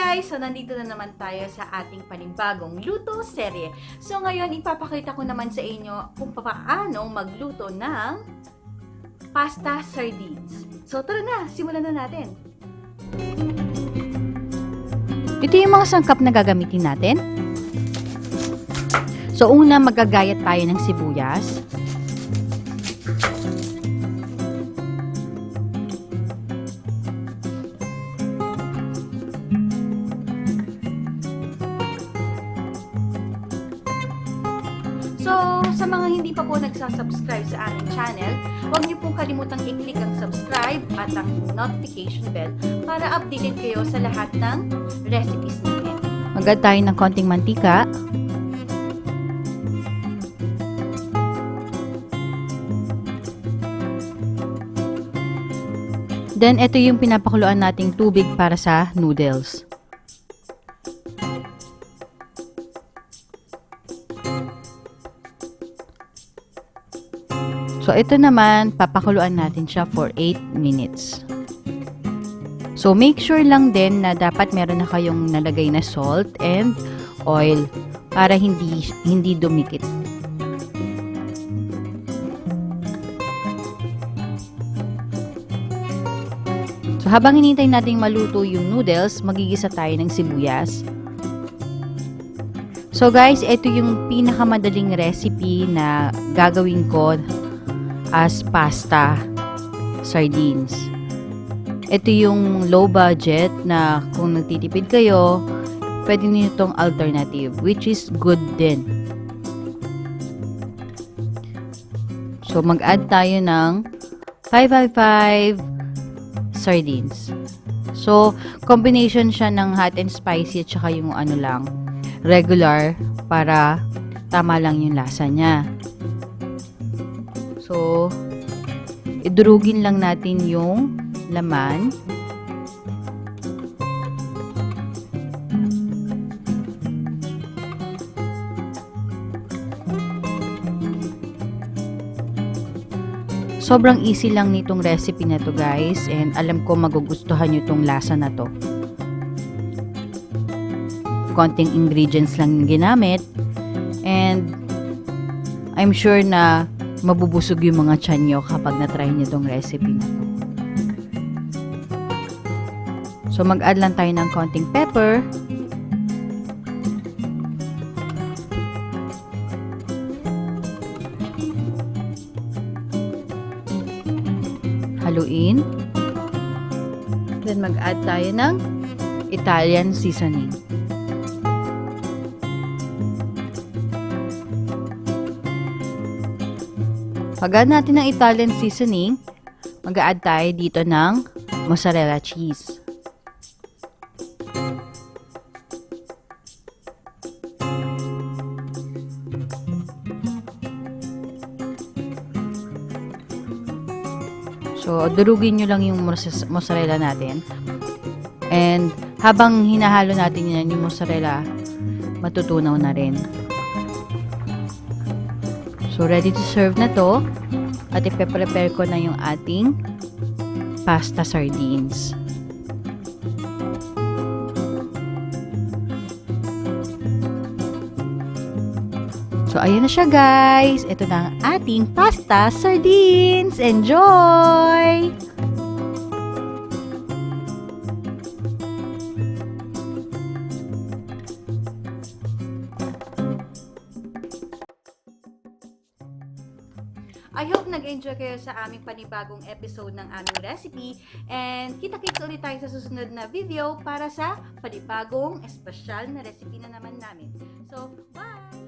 guys! So, nandito na naman tayo sa ating panibagong luto serye. So, ngayon, ipapakita ko naman sa inyo kung paano magluto ng pasta sardines. So, tara na! Simulan na natin! Ito yung mga sangkap na gagamitin natin. So, una, magagayat tayo ng sibuyas. So, sa mga hindi pa po nagsasubscribe sa aming channel, huwag niyo pong kalimutang i-click ang subscribe at ang notification bell para updated kayo sa lahat ng recipes natin. Mag-add tayo ng konting mantika. Then, ito yung pinapakuluan nating tubig para sa noodles. So, ito naman, papakuluan natin siya for 8 minutes. So, make sure lang din na dapat meron na kayong nalagay na salt and oil para hindi dumikit. So, habang hinintay nating maluto yung noodles, magigisa tayo ng sibuyas. So, guys, ito yung pinakamadaling recipe na gagawin ko as pasta sardines. Ito yung low budget na kung nagtitipid kayo, pwede niyo itong alternative, which is good din. So, mag-add tayo ng 555 sardines. So, combination siya ng hot and spicy at saka yung ano lang, regular, para tama lang yung lasa niya. So, idurugin lang natin yung laman. Sobrang easy lang nitong recipe na to, guys. And alam ko magugustuhan nyo tong lasa na to. Konting ingredients lang yung ginamit. And I'm sure na mabubusog yung mga tiyan nyo kapag na-try nyo tong recipe na to. So, mag-add lang tayo ng konting pepper. Haluin. Then, mag-add tayo ng Italian seasoning. Pag-add natin ng Italian seasoning, mag-add tayo dito ng mozzarella cheese. So, durugin nyo lang yung mozzarella natin. And, habang hinahalo natin yan, yung mozzarella, matutunaw na rin. So, ready to serve na to. At ipe-prepare ko na yung ating pasta sardines. So, ayun na siya, guys. Ito na ang ating pasta sardines. Enjoy! I hope nag-enjoy kayo sa aming panibagong episode ng aming recipe. And kita-kits ulit tayo sa susunod na video para sa panibagong espesyal na recipe na naman namin. So, bye!